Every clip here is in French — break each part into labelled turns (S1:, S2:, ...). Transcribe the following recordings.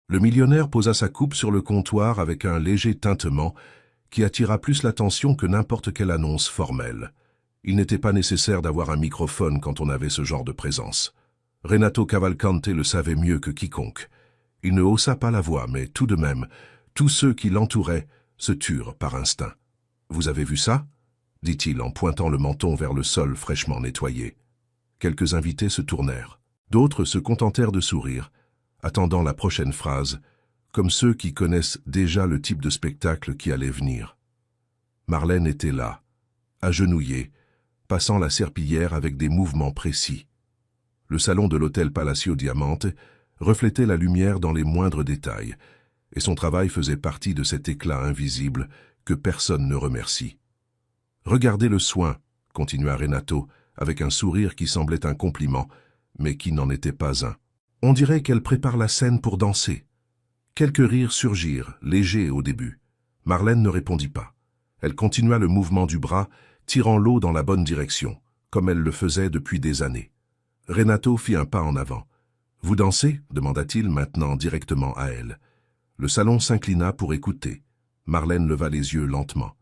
S1: Le millionnaire posa sa coupe sur le comptoir avec un léger tintement qui attira plus l'attention que n'importe quelle annonce formelle. Il n'était pas nécessaire d'avoir un microphone quand on avait ce genre de présence. Renato Cavalcante le savait mieux que quiconque. Il ne haussa pas la voix, mais tout de même, tous ceux qui l'entouraient se turent par instinct. « Vous avez vu ça ?» dit-il en pointant le menton vers le sol fraîchement nettoyé. Quelques invités se tournèrent. D'autres se contentèrent de sourire, attendant la prochaine phrase, comme ceux qui connaissent déjà le type de spectacle qui allait venir. Marlène était là, agenouillée, passant la serpillière avec des mouvements précis. Le salon de l'hôtel Palacio Diamante reflétait la lumière dans les moindres détails, et son travail faisait partie de cet éclat invisible que personne ne remercie. « Regardez le soin », continua Renato, avec un sourire qui semblait un compliment, mais qui n'en était pas un. « On dirait qu'elle prépare la scène pour danser. » Quelques rires surgirent, légers au début. Marlène ne répondit pas. Elle continua le mouvement du bras, tirant l'eau dans la bonne direction, comme elle le faisait depuis des années. Renato fit un pas en avant. « Vous dansez » demanda-t-il maintenant directement à elle. Le salon s'inclina pour écouter. Marlène leva les yeux lentement.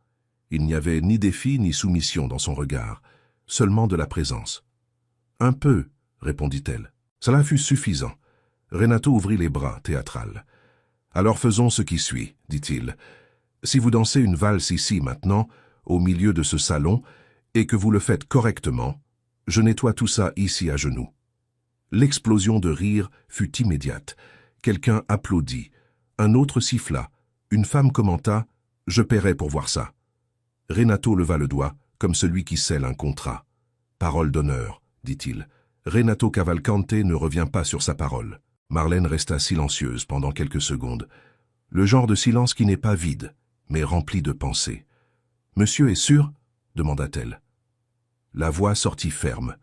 S1: Il n'y avait ni défi ni soumission dans son regard, seulement de la présence. « Un peu » répondit-elle. Cela fut suffisant. Renato ouvrit les bras, théâtral. « Alors faisons ce qui suit, dit-il. Si vous dansez une valse ici maintenant, au milieu de ce salon, et que vous le faites correctement, je nettoie tout ça ici à genoux. » L'explosion de rire fut immédiate. Quelqu'un applaudit. Un autre siffla. Une femme commenta « Je paierai pour voir ça. » Renato leva le doigt, comme celui qui scelle un contrat. « Parole d'honneur, » dit-il. Renato Cavalcante ne revient pas sur sa parole. Marlène resta silencieuse pendant quelques secondes. Le genre de silence qui n'est pas vide, mais rempli de pensées. « Monsieur est sûr ?» demanda-t-elle. La voix sortit ferme.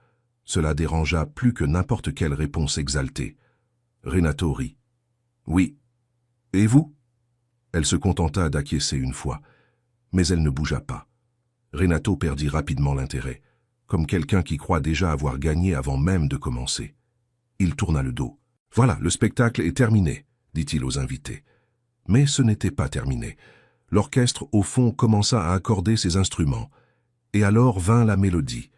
S1: Cela dérangea plus que n'importe quelle réponse exaltée. Renato rit. « Oui. Et vous ?» Elle se contenta d'acquiescer une fois, mais elle ne bougea pas. Renato perdit rapidement l'intérêt, comme quelqu'un qui croit déjà avoir gagné avant même de commencer. Il tourna le dos. « Voilà, le spectacle est terminé », dit-il aux invités. Mais ce n'était pas terminé. L'orchestre, au fond, commença à accorder ses instruments. Et alors vint la mélodie,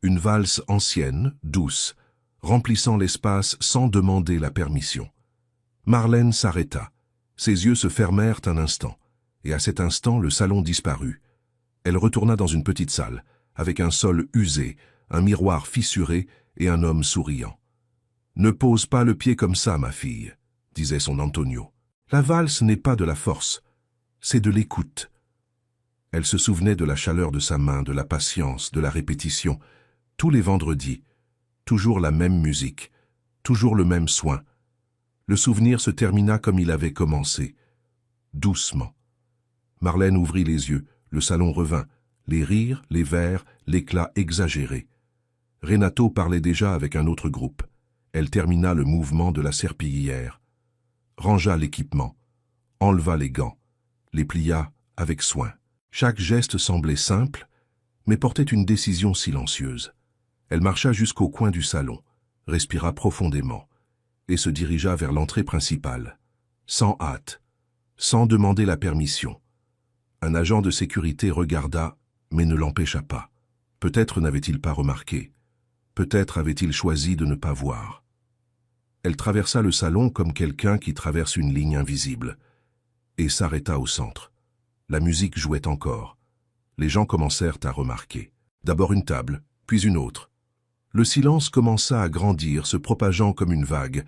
S1: une valse ancienne, douce, remplissant l'espace sans demander la permission. Marlène s'arrêta. Ses yeux se fermèrent un instant, et à cet instant le salon disparut. Elle retourna dans une petite salle, avec un sol usé, un miroir fissuré et un homme souriant. « Ne pose pas le pied comme ça, ma fille, » disait son Antonio. « La valse n'est pas de la force, c'est de l'écoute. » Elle se souvenait de la chaleur de sa main, de la patience, de la répétition. Tous les vendredis, toujours la même musique, toujours le même soin. Le souvenir se termina comme il avait commencé, doucement. Marlène ouvrit les yeux, le salon revint, les rires, les vers, l'éclat exagéré. Renato parlait déjà avec un autre groupe. Elle termina le mouvement de la serpillière, rangea l'équipement, enleva les gants, les plia avec soin. Chaque geste semblait simple, mais portait une décision silencieuse. Elle marcha jusqu'au coin du salon, respira profondément, et se dirigea vers l'entrée principale, sans hâte, sans demander la permission. Un agent de sécurité regarda, mais ne l'empêcha pas. Peut-être n'avait-il pas remarqué. Peut-être avait-il choisi de ne pas voir. Elle traversa le salon comme quelqu'un qui traverse une ligne invisible, et s'arrêta au centre. La musique jouait encore. Les gens commencèrent à remarquer. D'abord une table, puis une autre. Le silence commença à grandir, se propageant comme une vague.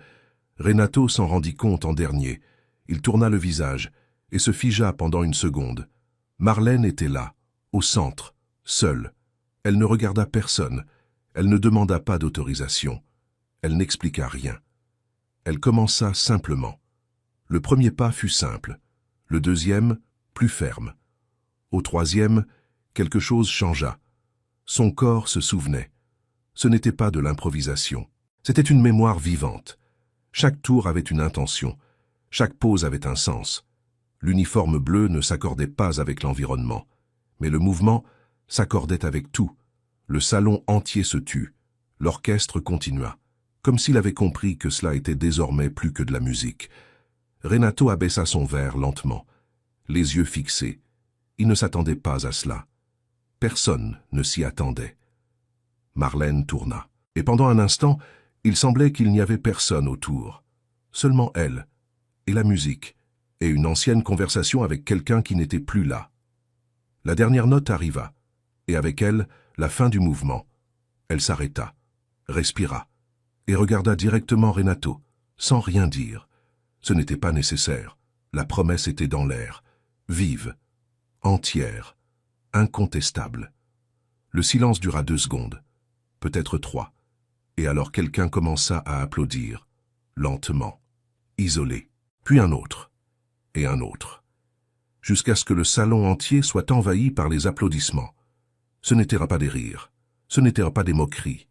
S1: Renato s'en rendit compte en dernier. Il tourna le visage et se figea pendant une seconde. Marlène était là, au centre, seule. Elle ne regarda personne. Elle ne demanda pas d'autorisation. Elle n'expliqua rien. Elle commença simplement. Le premier pas fut simple. Le deuxième, plus ferme. Au troisième, quelque chose changea. Son corps se souvenait. Ce n'était pas de l'improvisation. C'était une mémoire vivante. Chaque tour avait une intention. Chaque pose avait un sens. L'uniforme bleu ne s'accordait pas avec l'environnement. Mais le mouvement s'accordait avec tout. Le salon entier se tut. L'orchestre continua, comme s'il avait compris que cela était désormais plus que de la musique. Renato abaissa son verre lentement, les yeux fixés. Il ne s'attendait pas à cela. Personne ne s'y attendait. Marlène tourna. Et pendant un instant, il semblait qu'il n'y avait personne autour. Seulement elle, et la musique, et une ancienne conversation avec quelqu'un qui n'était plus là. La dernière note arriva, et avec elle, la fin du mouvement. Elle s'arrêta, respira, et regarda directement Renato, sans rien dire. Ce n'était pas nécessaire. La promesse était dans l'air, vive, entière, incontestable. Le silence dura 2 secondes, peut-être 3, et alors quelqu'un commença à applaudir, lentement, isolé, puis un autre, et un autre, jusqu'à ce que le salon entier soit envahi par les applaudissements. Ce n'étaient pas des rires, ce n'étaient pas des moqueries.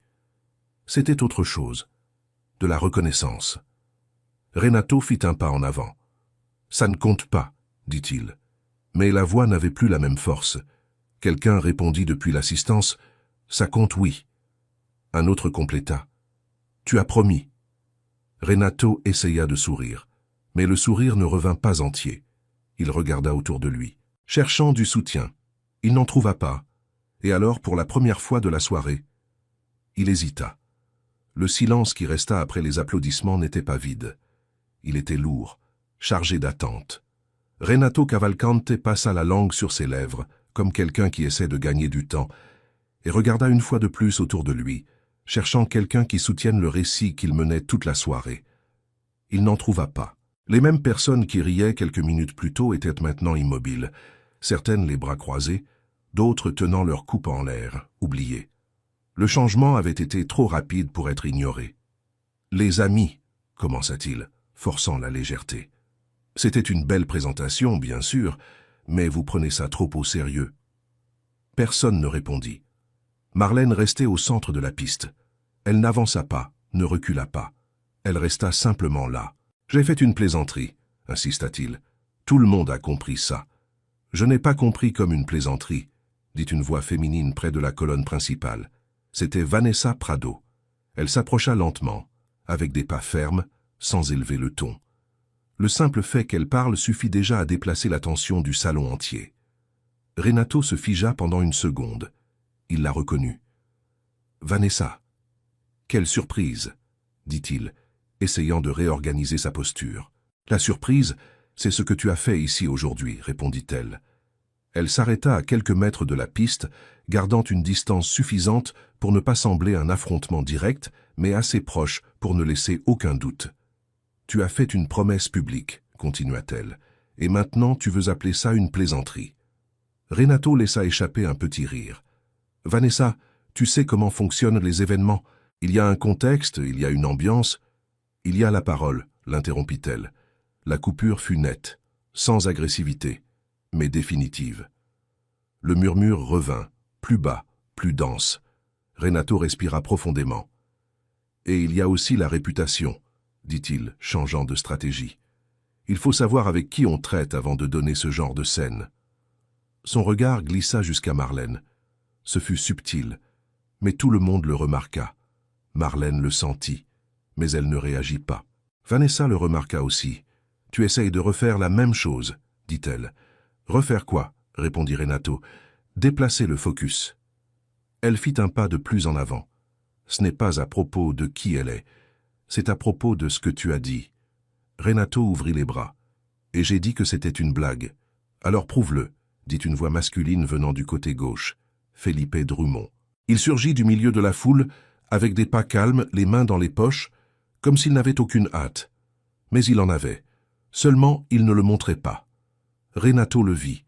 S1: C'était autre chose, de la reconnaissance. Renato fit un pas en avant. « Ça ne compte pas, dit-il. » Mais la voix n'avait plus la même force. Quelqu'un répondit depuis l'assistance, « Ça compte, oui. » Un autre compléta, « Tu as promis. » Renato essaya de sourire, mais le sourire ne revint pas entier. Il regarda autour de lui, cherchant du soutien. Il n'en trouva pas, et alors, pour la première fois de la soirée, il hésita. Le silence qui resta après les applaudissements n'était pas vide. Il était lourd, chargé d'attente. Renato Cavalcante passa la langue sur ses lèvres, comme quelqu'un qui essaie de gagner du temps, et regarda une fois de plus autour de lui, cherchant quelqu'un qui soutienne le récit qu'il menait toute la soirée. Il n'en trouva pas. Les mêmes personnes qui riaient quelques minutes plus tôt étaient maintenant immobiles, certaines les bras croisés, d'autres tenant leur coupe en l'air, oubliées. Le changement avait été trop rapide pour être ignoré. « Les amis », commença-t-il, forçant la légèreté. C'était une belle présentation, bien sûr, mais vous prenez ça trop au sérieux. Personne ne répondit. Marlène restait au centre de la piste. Elle n'avança pas, ne recula pas. Elle resta simplement là. « J'ai fait une plaisanterie », insista-t-il. « Tout le monde a compris ça. »« Je n'ai pas compris comme une plaisanterie », dit une voix féminine près de la colonne principale. C'était Vanessa Prado. Elle s'approcha lentement, avec des pas fermes, sans élever le ton. Le simple fait qu'elle parle suffit déjà à déplacer l'attention du salon entier. Renato se figea pendant une seconde. Il la reconnut. « Vanessa. »« Quelle surprise !» dit-il, essayant de réorganiser sa posture. « La surprise, c'est ce que tu as fait ici aujourd'hui, » répondit-elle. Elle s'arrêta à quelques mètres de la piste, gardant une distance suffisante pour ne pas sembler un affrontement direct, mais assez proche pour ne laisser aucun doute. « Tu as fait une promesse publique, » continua-t-elle, « et maintenant tu veux appeler ça une plaisanterie. » Renato laissa échapper un petit rire. « Vanessa, tu sais comment fonctionnent les événements. Il y a un contexte, il y a une ambiance. Il y a la parole, » l'interrompit-elle. La coupure fut nette, sans agressivité, mais définitive. Le murmure revint, plus bas, plus dense. Renato respira profondément. « Et il y a aussi la réputation, » dit-il, changeant de stratégie. « Il faut savoir avec qui on traite avant de donner ce genre de scène. » Son regard glissa jusqu'à Marlène. Ce fut subtil, mais tout le monde le remarqua. Marlène le sentit, mais elle ne réagit pas. Vanessa le remarqua aussi. « Tu essayes de refaire la même chose, » dit-elle. « Refaire quoi ?» répondit Renato. « Déplacer le focus. » Elle fit un pas de plus en avant. « Ce n'est pas à propos de qui elle est, c'est à propos de ce que tu as dit. » Renato ouvrit les bras. « Et j'ai dit que c'était une blague. Alors prouve-le, » dit une voix masculine venant du côté gauche. Felipe Drummond. Il surgit du milieu de la foule, avec des pas calmes, les mains dans les poches, comme s'il n'avait aucune hâte. Mais il en avait. Seulement, il ne le montrait pas. Renato le vit.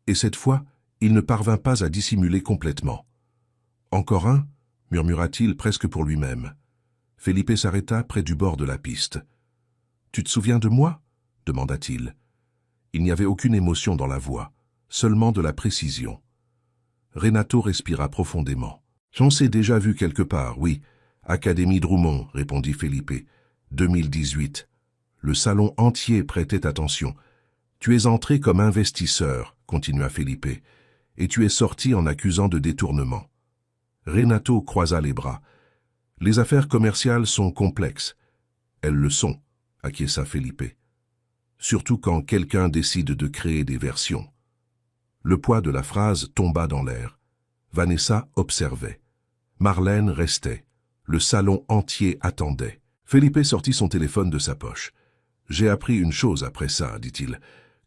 S1: Et cette fois, il ne parvint pas à dissimuler complètement. « Encore un » murmura-t-il presque pour lui-même. Felipe s'arrêta près du bord de la piste. « Tu te souviens de moi » demanda-t-il. Il n'y avait aucune émotion dans la voix, seulement de la précision. Renato respira profondément. « J'en sais déjà vu quelque part, oui. Académie Drummond, » répondit Felipe. « 2018. Le salon entier prêtait attention. Tu es entré comme investisseur, » continua Felipe, « et tu es sorti en accusant de détournement. » Renato croisa les bras. « Les affaires commerciales sont complexes. » « Elles le sont, » acquiesça Felipe. surtout quand quelqu'un décide de créer des versions. Le poids de la phrase tomba dans l'air. Vanessa observait. Marlène restait. Le salon entier attendait. Felipe sortit son téléphone de sa poche. « J'ai appris une chose après ça, dit-il.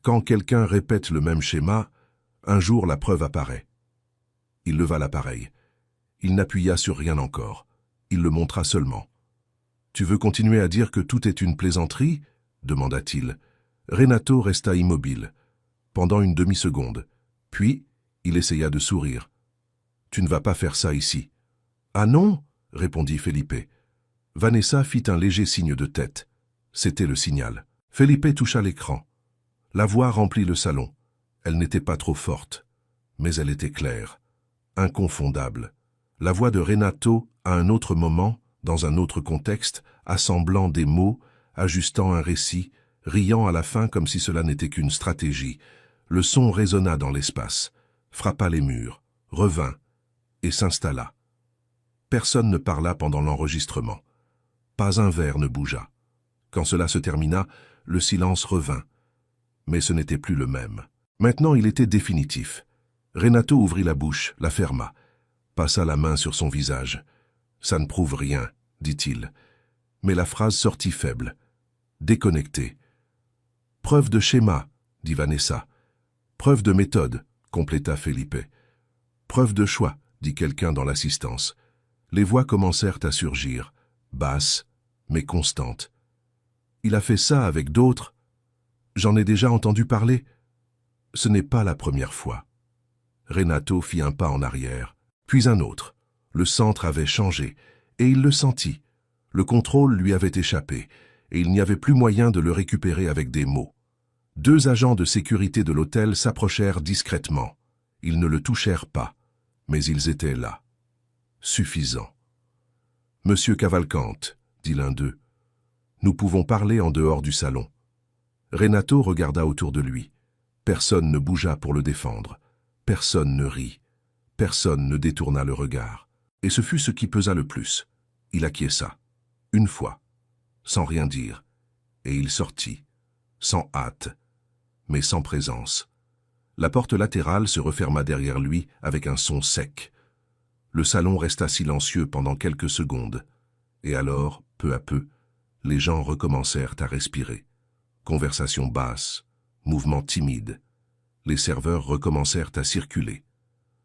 S1: Quand quelqu'un répète le même schéma, un jour la preuve apparaît. » Il leva l'appareil. Il n'appuya sur rien encore. Il le montra seulement. « Tu veux continuer à dire que tout est une plaisanterie ?» demanda-t-il. Renato resta immobile, pendant une demi-seconde. Puis, il essaya de sourire. « Tu ne vas pas faire ça ici. »« Ah non ?» répondit Felipe. Vanessa fit un léger signe de tête. C'était le signal. Felipe toucha l'écran. La voix remplit le salon. Elle n'était pas trop forte, mais elle était claire, inconfondable. La voix de Renato, à un autre moment, dans un autre contexte, assemblant des mots, ajustant un récit, riant à la fin comme si cela n'était qu'une stratégie. Le son résonna dans l'espace, frappa les murs, revint et s'installa. Personne ne parla pendant l'enregistrement. Pas un verre ne bougea. Quand cela se termina, le silence revint. Mais ce n'était plus le même. Maintenant, il était définitif. Renato ouvrit la bouche, la ferma, passa la main sur son visage. « Ça ne prouve rien, dit-il. » Mais la phrase sortit faible, déconnectée. « Preuve de schéma, dit Vanessa. « Preuve de méthode, compléta Felipe. « Preuve de choix, dit quelqu'un dans l'assistance. Les voix commencèrent à surgir, basses, mais constantes. « Il a fait ça avec d'autres. J'en ai déjà entendu parler. Ce n'est pas la première fois. » Renato fit un pas en arrière, puis un autre. Le centre avait changé, et il le sentit. Le contrôle lui avait échappé, et il n'y avait plus moyen de le récupérer avec des mots. 2 agents de sécurité de l'hôtel s'approchèrent discrètement. Ils ne le touchèrent pas, mais ils étaient là. Suffisant. « Monsieur Cavalcante, » dit l'un d'eux, « nous pouvons parler en dehors du salon. » Renato regarda autour de lui. Personne ne bougea pour le défendre. Personne ne rit. Personne ne détourna le regard. Et ce fut ce qui pesa le plus. Il acquiesça. Une fois, sans rien dire. Et il sortit, sans hâte, mais sans présence. La porte latérale se referma derrière lui avec un son sec. Le salon resta silencieux pendant quelques secondes. Et alors, peu à peu, les gens recommencèrent à respirer. Conversation basse, mouvements timides. Les serveurs recommencèrent à circuler.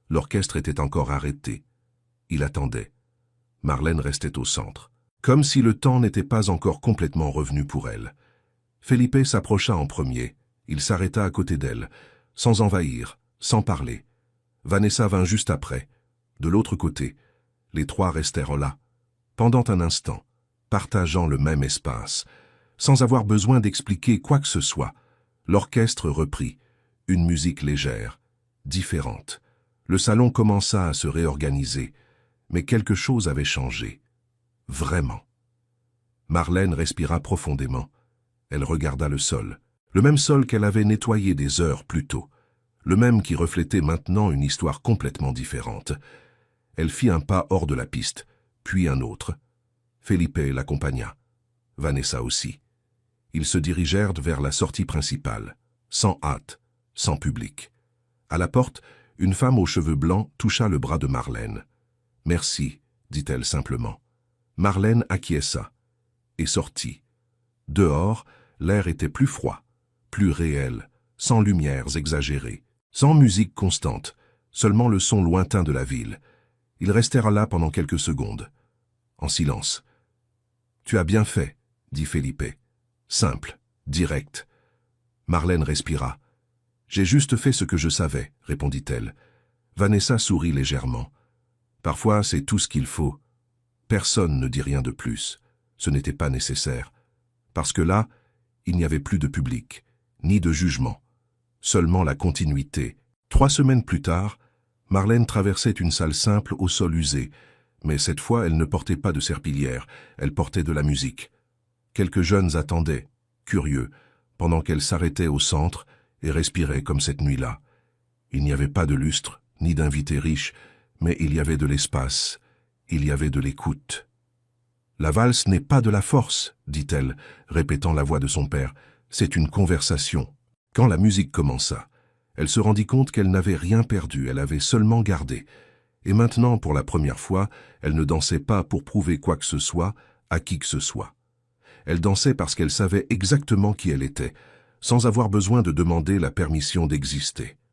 S1: L'orchestre était encore arrêté. Il attendait. Marlène restait au centre, comme si le temps n'était pas encore complètement revenu pour elle. Felipe s'approcha en premier. Il s'arrêta à côté d'elle, sans envahir, sans parler. Vanessa vint juste après. De l'autre côté, les 3 restèrent là, pendant un instant, partageant le même espace, sans avoir besoin d'expliquer quoi que ce soit. L'orchestre reprit, une musique légère, différente. Le salon commença à se réorganiser, mais quelque chose avait changé. Vraiment. Marlène respira profondément. Elle regarda le sol, le même sol qu'elle avait nettoyé des heures plus tôt, le même qui reflétait maintenant une histoire complètement différente. Elle fit un pas hors de la piste, puis un autre. Felipe l'accompagna. Vanessa aussi. Ils se dirigèrent vers la sortie principale, sans hâte, sans public. À la porte, une femme aux cheveux blancs toucha le bras de Marlène. « Merci », dit-elle simplement. Marlène acquiesça et sortit. Dehors, l'air était plus froid, plus réel, sans lumières exagérées, sans musique constante, seulement le son lointain de la ville. Ils restèrent là pendant quelques secondes, en silence. « Tu as bien fait, » dit Felipe. Simple, direct. Marlène respira. « J'ai juste fait ce que je savais, » répondit-elle. Vanessa sourit légèrement. « Parfois, c'est tout ce qu'il faut. Personne ne dit rien de plus. Ce n'était pas nécessaire. Parce que là, il n'y avait plus de public, ni de jugement. Seulement la continuité. 3 semaines plus tard, Marlène traversait une salle simple au sol usé, mais cette fois elle ne portait pas de serpillière, elle portait de la musique. Quelques jeunes attendaient, curieux, pendant qu'elle s'arrêtait au centre et respirait comme cette nuit-là. Il n'y avait pas de lustre, ni d'invités riches, mais il y avait de l'espace, il y avait de l'écoute. « La valse n'est pas de la force, dit-elle, répétant la voix de son père. C'est une conversation. Quand la musique commença, elle se rendit compte qu'elle n'avait rien perdu, elle avait seulement gardé. Et maintenant, pour la première fois, elle ne dansait pas pour prouver quoi que ce soit à qui que ce soit. Elle dansait parce qu'elle savait exactement qui elle était, sans avoir besoin de demander la permission d'exister.